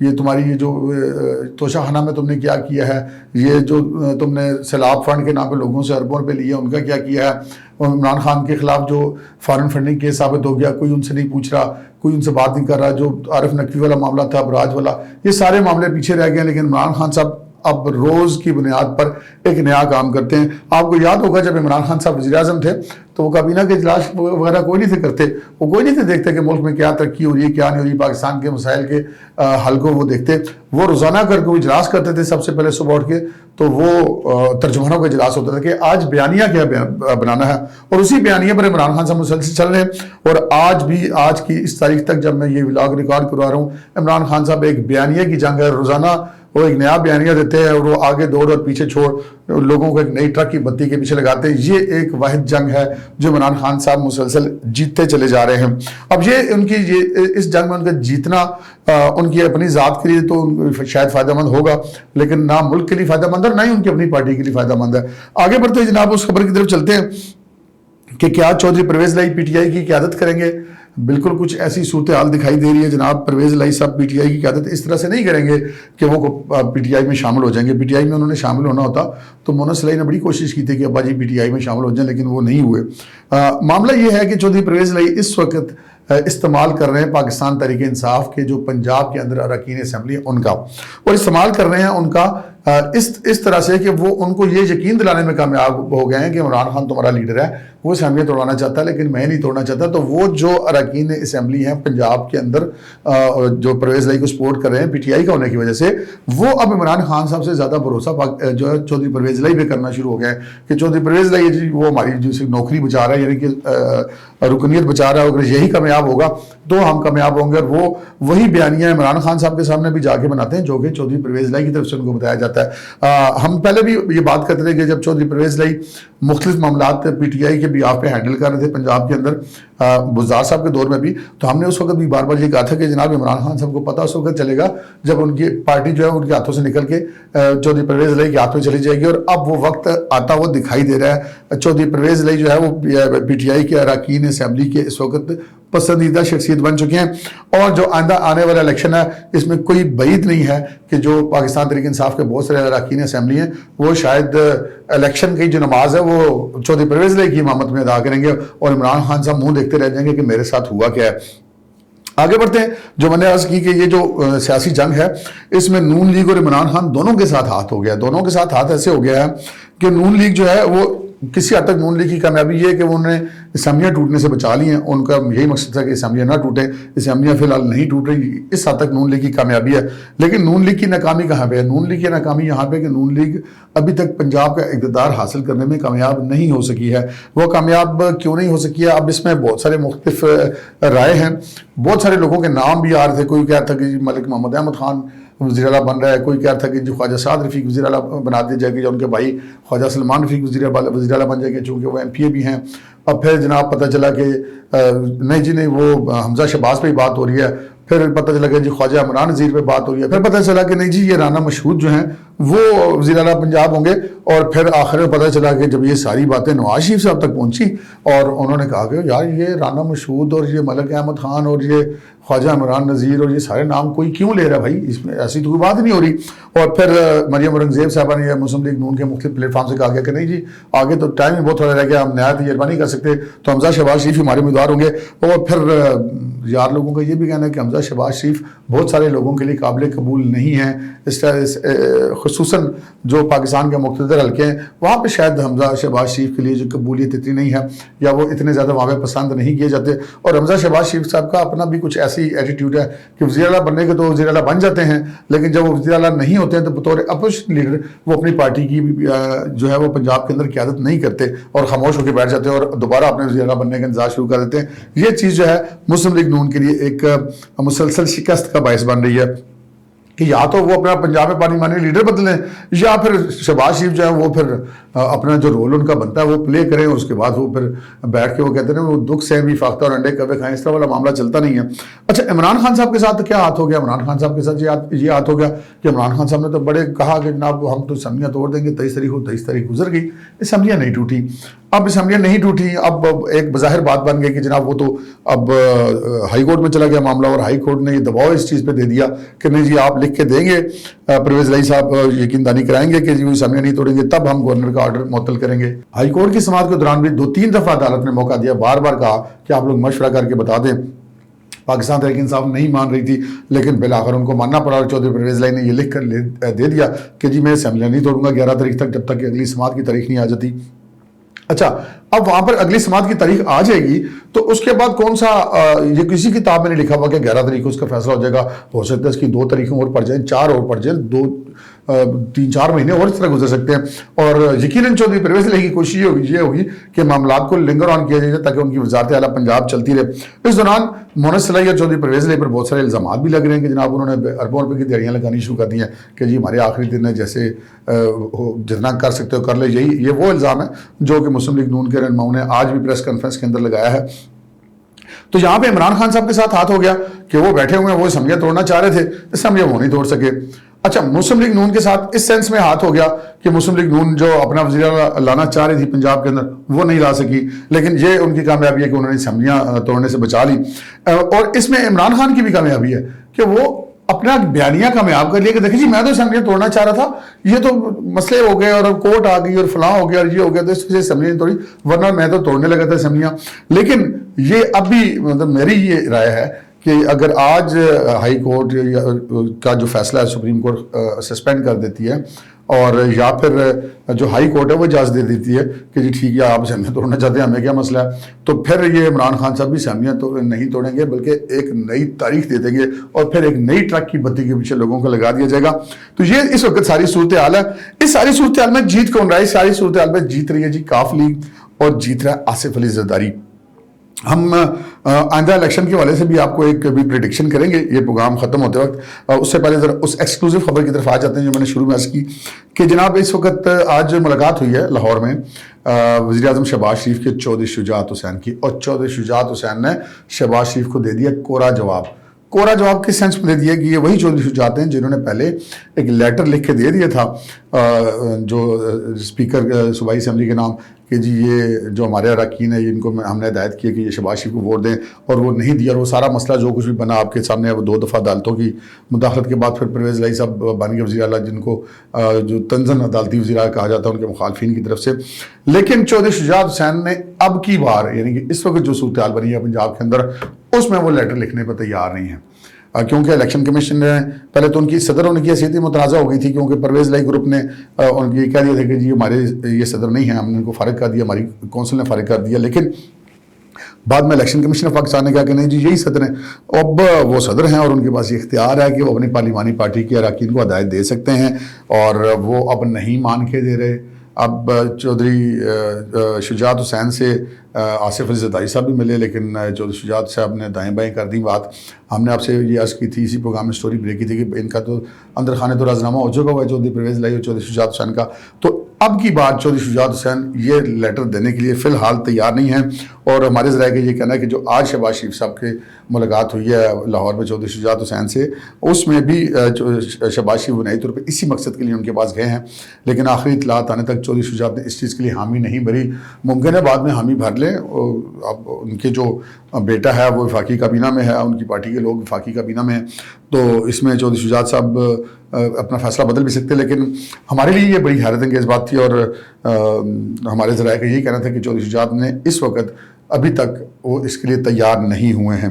یہ تمہاری یہ جو توشہ خانہ میں تم نے کیا کیا ہے، یہ جو تم نے سیلاب فنڈ کے نام پہ لوگوں سے اربوں روپے لیے ان کا کیا کیا ہے، اور عمران خان کے خلاف جو فارن فنڈنگ کیس ثابت ہو گیا، کوئی ان سے نہیں پوچھ رہا، کوئی ان سے بات نہیں کر رہا، جو عارف نقوی والا معاملہ تھا، ابراج والا، یہ سارے معاملے پیچھے رہ گئے ہیں، لیکن عمران خان صاحب اب روز کی بنیاد پر ایک نیا کام کرتے ہیں۔ آپ کو یاد ہوگا جب عمران خان صاحب وزیر اعظم تھے تو وہ کابینہ کے اجلاس وغیرہ کوئی نہیں تھے کرتے، وہ کوئی نہیں تھے دیکھتے کہ ملک میں کیا ترقی ہو رہی ہے کیا نہیں ہو رہی، پاکستان کے مسائل کے حل کو وہ دیکھتے، وہ روزانہ کر کے وہ اجلاس کرتے تھے سب سے پہلے صبح اٹھ کے، تو وہ ترجمانوں کا اجلاس ہوتا تھا کہ آج بیانیہ کیا بنانا ہے، اور اسی بیانیہ پر عمران خان صاحب مسلسل چل رہے ہیں، اور آج بھی آج کی اس تاریخ تک جب میں یہ ولاگ ریکارڈ کروا رہا ہوں، عمران خان صاحب ایک بیانیہ کی جنگ ہے، روزانہ وہ ایک نیا بیانیہ دیتے ہیں اور وہ آگے دوڑ اور پیچھے چھوڑ لوگوں کو ایک نئی ٹرک کی بتی کے پیچھے لگاتے ہیں۔ یہ ایک واحد جنگ ہے جو عمران خان صاحب مسلسل جیتتے چلے جا رہے ہیں۔ اب یہ ان کی اس جنگ میں ان کا جیتنا ان کی اپنی ذات کے لیے تو شاید فائدہ مند ہوگا، لیکن نہ ملک کے لیے فائدہ مند ہے اور نہ ہی ان کی اپنی پارٹی کے لیے فائدہ مند ہے۔ آگے بڑھتے ہیں جناب، اس خبر کی طرف چلتے ہیں کہ کیا چودھری پرویز الہی پی ٹی آئی کی قیادت کریں گے۔ بالکل کچھ ایسی صورتحال دکھائی دے رہی ہے جناب، پرویز الہی صاحب پی ٹی آئی کی قیادت اس طرح سے نہیں کریں گے کہ وہ پی ٹی آئی میں شامل ہو جائیں گے۔ پی ٹی آئی میں انہوں نے شامل ہونا ہوتا تو مونس الہی نے بڑی کوشش کی تھی کہ ابا جی پی ٹی آئی میں شامل ہو جائیں، لیکن وہ نہیں ہوئے۔ معاملہ یہ ہے کہ چودھری پرویز الہی اس وقت استعمال کر رہے ہیں پاکستان تحریک انصاف کے جو پنجاب کے اندر اراکین اسمبلی ان کا، اور استعمال کر رہے ہیں ان کا اس طرح سے کہ وہ ان کو یہ یقین دلانے میں کامیاب ہو گئے ہیں کہ عمران خان تمہارا لیڈر ہے، وہ اسمبلی توڑوانا چاہتا ہے لیکن میں نہیں توڑنا چاہتا، تو وہ جو اراکین اسمبلی ہیں پنجاب کے اندر جو پرویز الہی کو سپورٹ کر رہے ہیں پی ٹی آئی کا ہونے کی وجہ سے، وہ اب عمران خان صاحب سے زیادہ بھروسہ جو ہے چودھری پرویز الہی پہ کرنا شروع ہو گئے ہیں کہ چودھری پرویز الہی جی وہ ہماری جو نوکری بچا رہا ہے، یعنی کہ رکنیت بچا رہا ہے، اگر یہی کامیاب ہوگا تو ہم کامیاب ہوں گے، اور وہ وہی بیانیہ عمران خان صاحب کے سامنے بھی جا کے بناتے ہیں جو کہ چودھری پرویز الہی کی طرف سے ان کو بتایا جاتا ہے۔ ہم پہلے بھی یہ بات کرتے تھے کہ جب چودھری پرویز الہی مختلف معاملات پی ٹی آئی کے بھی آپ پہ ہینڈل کر رہے تھے پنجاب کے اندر بزدار صاحب کے دور میں بھی، تو ہم نے اس وقت بھی بار بار یہ کہا تھا کہ جناب عمران خان صاحب کو پتہ اس وقت چلے گا جب ان کی پارٹی جو ہے ان کے ہاتھوں سے نکل کے چودھری پرویز الہی کے ہاتھ میں چلی جائے گی، اور اب وہ وقت آتا وہ دکھائی دے رہا ہے۔ چودھری پرویز الہی جو ہے وہ پی ٹی آئی کے اراکین اسمبلی کے اس وقت پسندیدہ شخصیت بن چکے ہیں، اور جو آئندہ آنے والا الیکشن ہے اس میں کوئی بعید نہیں ہے کہ جو پاکستان تحریک انصاف کے بہت سارے اراکین اسمبلی ہیں وہ شاید الیکشن کی جو نماز ہے وہ چودھری پرویز الہی کی امامت میں ادا کریں گے، اور عمران خان صاحب منہ دیکھتے رہ جائیں گے کہ میرے ساتھ ہوا کیا ہے۔ آگے بڑھتے ہیں، جو میں نے عرض کی کہ یہ جو سیاسی جنگ ہے اس میں نون لیگ اور عمران خان دونوں کے ساتھ ہاتھ ہو گیا، دونوں کے ساتھ ہاتھ ایسے ہو گیا ہے کہ نون لیگ جو ہے وہ کسی حد تک نون لیگ کی کامیابی یہ ہے کہ انہوں نے اسمبلیاں ٹوٹنے سے بچا لی ہیں، ان کا یہی مقصد تھا کہ اسمبلیاں نہ ٹوٹیں، اسمبلیاں فی الحال نہیں ٹوٹ رہی، اس حد تک نون لیگ کی کامیابی ہے۔ لیکن نون لیگ کی ناکامی کہاں پہ ہے؟ نون لیگ کی ناکامی یہاں پہ کہ نون لیگ ابھی تک پنجاب کا اقتدار حاصل کرنے میں کامیاب نہیں ہو سکی ہے۔ وہ کامیاب کیوں نہیں ہو سکی ہے؟ اب اس میں بہت سارے مختلف رائے ہیں، بہت سارے لوگوں کے نام بھی آ رہے تھے، کوئی کہتا تھا کہ ملک محمد احمد خان وزیر اعلیٰ بن رہا ہے، کوئی کہتا تھا کہ جو خواجہ سعد رفیق وزیر اعلیٰ بنا دیا جائے گا، یا ان کے بھائی خواجہ سلمان رفیق وزیر اعلیٰ بن جائے گے چونکہ وہ ایم پی اے بھی ہیں۔ اب پھر جناب پتہ چلا کہ نہیں جی نہیں، وہ حمزہ شہباز پہ ہی بات ہو رہی ہے، پھر پتہ چلا کہ جی خواجہ عمران نذیر پہ بات ہو رہی ہے، پھر پتہ چلا کہ نہیں جی یہ رانا مشہود جو ہیں وہ وزیر اعلیٰ پنجاب ہوں گے، اور پھر آخر میں پتہ چلا کہ جب یہ ساری باتیں نواز شریف صاحب تک پہنچی اور انہوں نے کہا کہ یار یہ رانا مشہود اور یہ ملک احمد خان اور یہ خواجہ عمران نذیر اور یہ سارے نام کوئی کیوں لے رہا ہے بھائی، اس میں ایسی تو کوئی بات نہیں ہو رہی۔ اور پھر مریم اورنگزیب صاحبہ نے مسلم لیگ نون کے مختلف پلیٹ فارم سے کہا گیا کہ نہیں جی آگے تو ٹائم ہی بہت تھوڑا رہ گیا، ہم نیا تجربہ نہیں کر سکتے، تو حمزہ شہباز شریف ہمارے امیدوار ہوں گے۔ اور پھر یار لوگوں کا یہ بھی کہنا ہے کہ حمزہ شہباز شریف بہت سارے لوگوں کے لیے قابل قبول نہیں ہیں، خصوصاً جو پاکستان کے مقتدر حلقے ہیں وہاں پہ شاید حمزہ شہباز شریف کے لیے جو قبولیت اتنی نہیں ہے، یا وہ اتنے زیادہ وہاں پہ پسند نہیں کیے جاتے۔ اور حمزہ شہباز شریف صاحب کا اپنا بھی کچھ ایسی ایٹیٹیوڈ ہے کہ وزیر اعلیٰ بننے کے تو وزیر اعلیٰ بن جاتے ہیں، لیکن جب وہ وزیر اعلیٰ نہیں ہوتے ہیں تو بطور اپوزیشن لیڈر وہ اپنی پارٹی کی جو ہے وہ پنجاب کے اندر قیادت نہیں کرتے اور خاموش ہو کے بیٹھ جاتے ہیں اور دوبارہ اپنے وزیر اعلیٰ بننے کا انتظار شروع کر دیتے ہیں۔ یہ چیز جو ہے مسلم لیگ نون کے لیے ایک مسلسل شکست کا باعث بن رہی ہے کہ یا تو وہ اپنا پنجاب میں پارلیمانی لیڈر بدلیں، یا پھر شہباز شریف جو ہے وہ پھر اپنا جو رول ان کا بنتا ہے وہ پلے کریں، اس کے بعد وہ پھر بیٹھ کے وہ کہتے ہیں وہ دکھ سے بھی فاختہ اور انڈے کبے کھائیں، اس طرح والا معاملہ چلتا نہیں ہے۔ اچھا عمران خان صاحب کے ساتھ کیا ہاتھ ہو گیا؟ عمران خان صاحب کے ساتھ یہ ہاتھ ہو گیا کہ عمران خان صاحب نے تو بڑے کہا کہ جناب ہم تو اسمبلیاں توڑ دیں گے، 23 تاریخ گزر گئی، اسمبلیاں نہیں ٹوٹی۔ اب اسمبلیاں نہیں ٹوٹی، اب ایک بظاہر بات بن گئی کہ جناب وہ تو اب ہائی کورٹ میں چلا گیا معاملہ، اور ہائی کورٹ نے یہ دباؤ اس چیز پہ دے دیا کہ نہیں جی آپ لکھ کے دیں گے، پرویز الہی صاحب یقین دہانی کرائیں گے کہ جی وہ اسمبلیاں نہیں توڑیں گے، تب ہم گورنر کا آرڈر معطل کریں گے۔ ہائی کورٹ کی سماعت کے دوران بھی 2-3 دفعہ عدالت نے موقع دیا، بار بار کہا کہ آپ لوگ مشورہ کر کے بتا دیں۔ پاکستان تحریک انصاف نہیں مان رہی تھی، لیکن بالآخر ان کو ماننا پڑا، اور چودھری پرویز الہی نے یہ لکھ کر دے دیا کہ جی میں اسمبلیاں نہیں توڑوں گا 11 تاریخ تک، جب تک کہ اگلی سماعت کی تاریخ نہیں آ جاتی۔ اچھا اب وہاں پر اگلی سماعت کی تاریخ آ جائے گی تو اس کے بعد کون سا یہ کسی کتاب میں نہیں لکھا ہوا کہ 11 تاریخ کو اس کا فیصلہ ہو جائے گا، ہو سکتا ہے اس کی 2 تاریخیں اور پڑ جائیں، 4 اور پڑ جائیں، 3-4 مہینے اور اس طرح گزر سکتے ہیں۔ اور یقیناً چودھری پرویز الہی کی کوشش یہ ہوگی کہ معاملات کو لنگر آن کیا جائے تاکہ ان کی وزارت اعلیٰ پنجاب چلتی رہے۔ اس دوران مونس صلاحی اور چودھری پرویز الہی پر بہت سارے الزامات بھی لگ رہے ہیں کہ جناب انہوں نے اربوں روپے کی دیڑیاں لگانی شروع کر دی ہیں کہ جی ہمارے آخری دن ہے، جیسے جتنا کر سکتے ہو کر لے، یہ وہ الزام ہے جو کہ مسلم لیگ نون کے رہنماؤں نے آج بھی پریس کانفرنس کے اندر لگایا ہے۔ تو یہاں پہ عمران خان صاحب کے ساتھ ہاتھ ہو گیا کہ وہ بیٹھے ہوئے ہیں، وہ اسمبلیاں توڑنا چاہ رہے تھے، اسمبلیاں وہ نہیں توڑ سکے۔ اچھا مسلم لیگ نون کے ساتھ اس سینس میں ہاتھ ہو گیا کہ مسلم لیگ نون جو اپنا وزیر لانا چاہ رہی تھی پنجاب کے اندر وہ نہیں لا سکی، لیکن یہ ان کی کامیابی ہے کہ انہوں نے اسمبلیاں توڑنے سے بچا لی۔ اور اس میں عمران خان کی بھی کامیابی ہے کہ وہ اپنا بیانیہ کامیاب کر لیا کہ دیکھیں جی میں تو اسمبلیاں توڑنا چاہ رہا تھا، یہ تو مسئلے ہو گئے اور کورٹ آ گئی اور فلاں ہو گیا اور یہ ہو گیا، تو اس وجہ سے اسمبلیاں نہیں توڑی، ورنہ میں تو توڑنے لگا تھا اسمبلیاں۔ لیکن یہ اب بھی مطلب میری یہ رائے ہے کہ اگر آج ہائی کورٹ کا جو فیصلہ ہے سپریم کورٹ سسپینڈ کر دیتی ہے، اور یا پھر جو ہائی کورٹ ہے وہ اجازت دے دیتی ہے کہ جی ٹھیک ہے آپ اسمبلیاں توڑنا چاہتے ہیں، ہمیں کیا مسئلہ ہے، تو پھر یہ عمران خان صاحب بھی اسمبلیاں نہیں توڑیں گے بلکہ ایک نئی تاریخ دے دیں گے، اور پھر ایک نئی ٹرک کی بتی کے پیچھے لوگوں کو لگا دیا جائے گا۔ تو یہ اس وقت ساری صورتحال ہے۔ اس ساری صورتحال میں جیت کون رہا ہے؟ اس ساری صورتحال میں جیت رہی ہے جی کاف لیگ، اور جیت رہا ہے آصف علی زرداری۔ ہم آئندہ الیکشن کے والے سے بھی آپ کو ایک بھی پریڈکشن کریں گے یہ پروگرام ختم ہوتے وقت۔ اس سے پہلے ذرا اس ایکسکلوزیو خبر کی طرف آ جاتے ہیں جو میں نے شروع میں عرض کی کہ جناب اس وقت آج ملاقات ہوئی ہے لاہور میں وزیر اعظم شہباز شریف کے چودھری شجاعت حسین کی، اور چودھری شجاعت حسین نے شہباز شریف کو دے دیا کوڑا جواب۔ کوڑا جواب کس سینس میں دے دیا کہ یہ وہی چودھری شجاعت ہیں جنہوں نے پہلے ایک لیٹر لکھ کے دے دیا تھا جو اسپیکر صوبائی اسمبلی کے نام کہ جی یہ جو ہمارے اراکین ہیں ان کو ہم نے ہدایت کی ہے کہ یہ شہباز شریف کو ووٹ دیں، اور وہ نہیں دیا، اور وہ سارا مسئلہ جو کچھ بھی بنا آپ کے سامنے ہے وہ 2 دفعہ عدالتوں کی مداخلت کے بعد پھر پرویز الہی صاحب بن گئے وزیر اعلیٰ، جن کو جو تنزن عدالتی وزیر اعلیٰ کہا جاتا ہے ان کے مخالفین کی طرف سے۔ لیکن چودھری شجاعت حسین نے اب کی بار یعنی کہ اس وقت جو صورتحال بنی ہے پنجاب کے اندر اس میں وہ لیٹر لکھنے پر تیار نہیں ہے، کیونکہ الیکشن کمیشن نے پہلے تو ان کی صدر ہونے کی حیثیت متنازع ہو گئی تھی، کیونکہ پرویز الہی گروپ نے ان کی کہہ دیا تھا کہ جی ہمارے یہ صدر نہیں ہیں، ہم نے ان کو فارغ کر دیا، ہماری کونسل نے فارغ کر دیا۔ لیکن بعد میں الیکشن کمیشن آف پاکستان نے کہا کہ نہیں جی یہی صدر ہیں، اب وہ صدر ہیں اور ان کے پاس یہ اختیار ہے کہ وہ اپنی پارلیمانی پارٹی کے اراکین کو ہدایت دے سکتے ہیں، اور وہ اب نہیں مان کے دے رہے۔ اب چودھری شجاعت حسین سے آصف علی زرداری صاحب بھی ملے، لیکن چودھری شجاعت صاحب نے دائیں بائیں کر دی بات۔ ہم نے آپ سے یہ عرض کی تھی، اسی پروگرام میں سٹوری بریک کی تھی کہ ان کا تو اندر خانے تو رازنامہ ہو چکا ہوا ہے چودھری پرویز الہی اور چودھری شجاعت حسین کا، تو اب کی بات چودھری شجاعت حسین یہ لیٹر دینے کے لیے فی الحال تیار نہیں ہیں۔ اور ہمارے ذرائع کا یہ کہنا ہے کہ جو آج شہباز شریف صاحب کے ملاقات ہوئی ہے لاہور میں چودھری شجاعت حسین سے، اس میں بھی شہباز شریف بنیادی طور پہ اسی مقصد کے لیے ان کے پاس گئے ہیں، لیکن آخری اطلاعات آنے تک چودھری شجاعت نے اس چیز کے لیے حامی نہیں بھری۔ ممکن ہے بعد میں حامی بھر لیں، اب ان کے جو بیٹا ہے وہ وفاقی کابینہ میں ہے، ان کی پارٹی کے لوگ وفاقی کابینہ میں ہیں، تو اس میں چودھری شجاعت صاحب اپنا فیصلہ بدل بھی سکتے، لیکن ہمارے لیے یہ بڑی حیرت انگیز بات تھی، اور ہمارے ذرائع کا یہی کہنا تھا کہ چودھری شجاعت نے اس وقت ابھی تک وہ اس کے لیے تیار نہیں ہوئے ہیں۔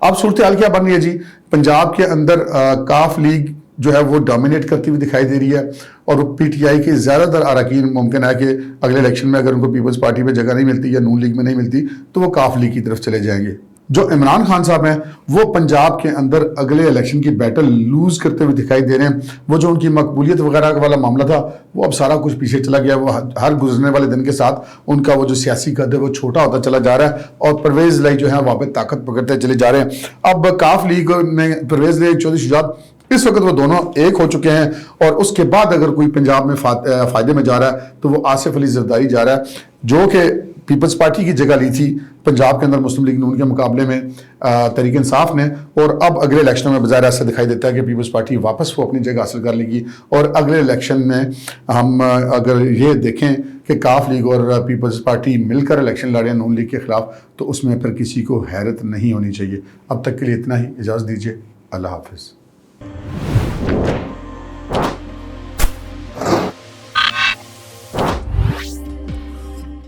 اب صورتحال کیا بن رہی ہے جی؟ پنجاب کے اندر کاف لیگ جو ہے وہ ڈومینیٹ کرتی ہوئی دکھائی دے رہی ہے، اور پی ٹی آئی کے زیادہ تر اراکین ممکن ہے کہ اگلے الیکشن میں اگر ان کو پیپلز پارٹی میں جگہ نہیں ملتی یا نون لیگ میں نہیں ملتی تو وہ کاف لیگ کی طرف چلے جائیں گے۔ جو عمران خان صاحب ہیں وہ پنجاب کے اندر اگلے الیکشن کی بیٹل لوز کرتے ہوئے دکھائی دے رہے ہیں۔ وہ جو ان کی مقبولیت وغیرہ والا معاملہ تھا وہ اب سارا کچھ پیچھے چلا گیا، وہ ہر گزرنے والے دن کے ساتھ ان کا وہ جو سیاسی قد ہے وہ چھوٹا ہوتا چلا جا رہا ہے، اور پرویز الہی جو ہے وہاں پہ طاقت پکڑتے چلے جا رہے ہیں۔ اب کاف لیگ میں پرویز الہی چودھری شجاعت اس وقت وہ دونوں ایک ہو چکے ہیں، اور اس کے بعد اگر کوئی پنجاب میں فائدے میں جا رہا ہے تو وہ آصف علی زرداری جا رہا ہے، جو کہ پیپلز پارٹی کی جگہ لی تھی پنجاب کے اندر مسلم لیگ نون کے مقابلے میں تحریک انصاف نے، اور اب اگلے الیکشنوں میں بظاہر ایسا دکھائی دیتا ہے کہ پیپلز پارٹی واپس وہ اپنی جگہ حاصل کر لے گی، اور اگلے الیکشن میں ہم اگر یہ دیکھیں کہ کاف لیگ اور پیپلز پارٹی مل کر الیکشن لڑیں نون لیگ کے خلاف، تو اس میں پھر کسی کو حیرت نہیں ہونی چاہیے۔ اب تک کے لیے اتنا ہی، اجازت دیجیے، اللہ حافظ۔